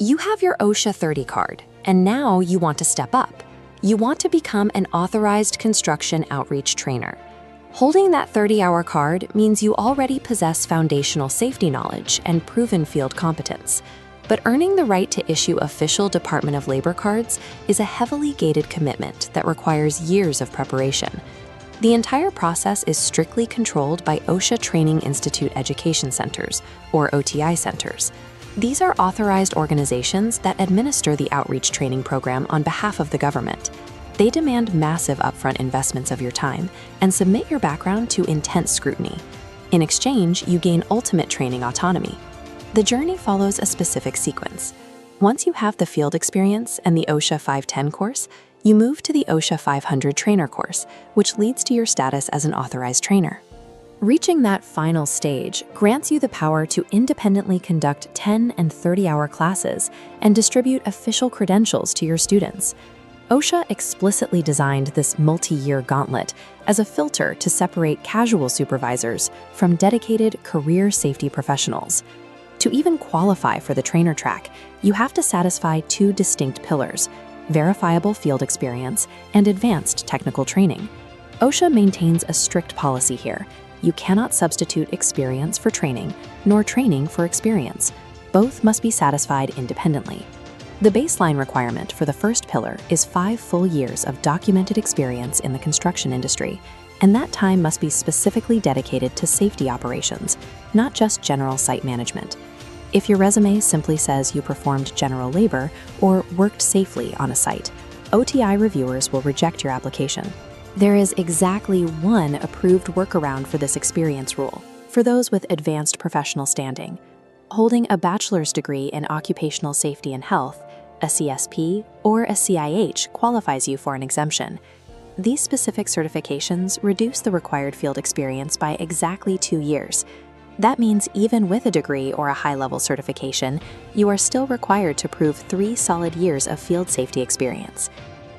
You have your OSHA 30 card, and now you want to step up. You want to become an authorized construction outreach trainer. Holding that 30-hour card means you already possess foundational safety knowledge and proven field competence. But earning the right to issue official Department of Labor cards is a heavily gated commitment that requires years of preparation. The entire process is strictly controlled by OSHA Training Institute Education Centers, or OTI centers. These are authorized organizations that administer the outreach training program on behalf of the government. They demand massive upfront investments of your time and submit your background to intense scrutiny. In exchange, you gain ultimate training autonomy. The journey follows a specific sequence. Once you have the field experience and the OSHA 510 course, you move to the OSHA 500 trainer course, which leads to your status as an authorized trainer. Reaching that final stage grants you the power to independently conduct 10 and 30-hour classes and distribute official credentials to your students. OSHA explicitly designed this multi-year gauntlet as a filter to separate casual supervisors from dedicated career safety professionals. To even qualify for the trainer track, you have to satisfy two distinct pillars: verifiable field experience and advanced technical training. OSHA maintains a strict policy here. You cannot substitute experience for training, nor training for experience. Both must be satisfied independently. The baseline requirement for the first pillar is 5 full years of documented experience in the construction industry, and that time must be specifically dedicated to safety operations, not just general site management. If your resume simply says you performed general labor or worked safely on a site, OTI reviewers will reject your application. There is exactly one approved workaround for this experience rule, for those with advanced professional standing. Holding a bachelor's degree in occupational safety and health, a CSP, or a CIH qualifies you for an exemption. These specific certifications reduce the required field experience by exactly 2 years. That means even with a degree or a high-level certification, you are still required to prove 3 solid years of field safety experience.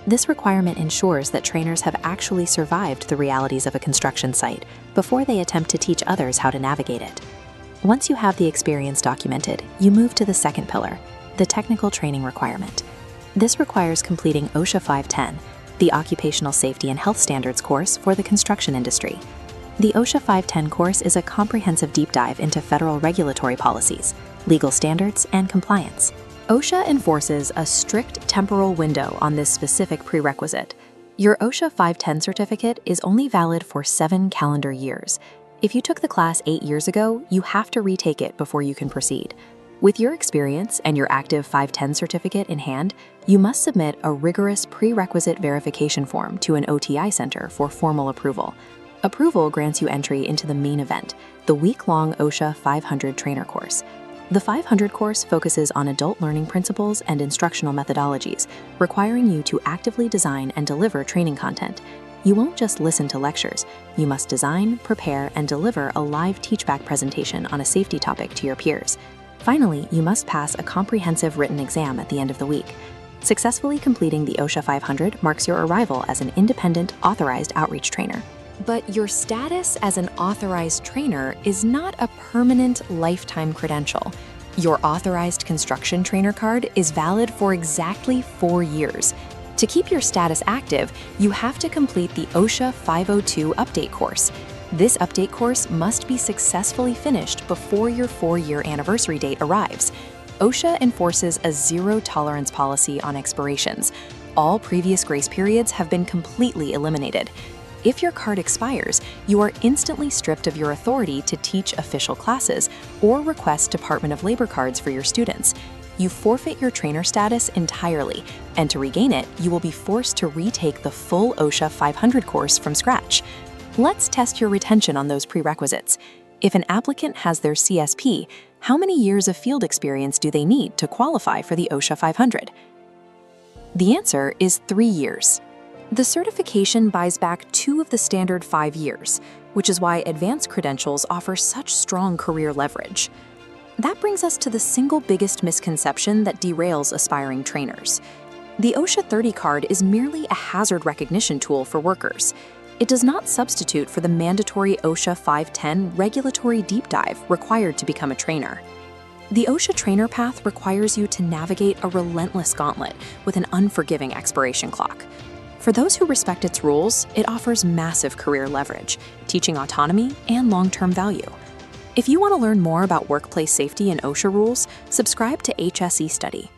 This requirement ensures that trainers have actually survived the realities of a construction site before they attempt to teach others how to navigate it. Once you have the experience documented, you move to the second pillar, the technical training requirement. This requires completing OSHA 510, the Occupational Safety and Health Standards course for the construction industry. The OSHA 510 course is a comprehensive deep dive into federal regulatory policies, legal standards, and compliance. OSHA enforces a strict temporal window on this specific prerequisite. Your OSHA 510 certificate is only valid for 7 calendar years. If you took the class 8 years ago, you have to retake it before you can proceed. With your experience and your active 510 certificate in hand, you must submit a rigorous prerequisite verification form to an OTI center for formal approval. Approval grants you entry into the main event, the week-long OSHA 500 trainer course. The 500 course focuses on adult learning principles and instructional methodologies, requiring you to actively design and deliver training content. You won't just listen to lectures. You must design, prepare, and deliver a live teachback presentation on a safety topic to your peers. Finally, you must pass a comprehensive written exam at the end of the week. Successfully completing the OSHA 500 marks your arrival as an independent, authorized outreach trainer. But your status as an authorized trainer is not a permanent lifetime credential. Your authorized construction trainer card is valid for exactly 4 years. To keep your status active, you have to complete the OSHA 502 update course. This update course must be successfully finished before your 4-year anniversary date arrives. OSHA enforces a zero-tolerance policy on expirations. All previous grace periods have been completely eliminated. If your card expires, you are instantly stripped of your authority to teach official classes or request Department of Labor cards for your students. You forfeit your trainer status entirely, and to regain it, you will be forced to retake the full OSHA 500 course from scratch. Let's test your retention on those prerequisites. If an applicant has their CSP, how many years of field experience do they need to qualify for the OSHA 500? The answer is 3 years. The certification buys back 2 of the standard 5 years, which is why advanced credentials offer such strong career leverage. That brings us to the single biggest misconception that derails aspiring trainers. The OSHA 30 card is merely a hazard recognition tool for workers. It does not substitute for the mandatory OSHA 510 regulatory deep dive required to become a trainer. The OSHA Trainer path requires you to navigate a relentless gauntlet with an unforgiving expiration clock. For those who respect its rules, it offers massive career leverage, teaching autonomy and long-term value. If you want to learn more about workplace safety and OSHA rules, subscribe to HSE Study.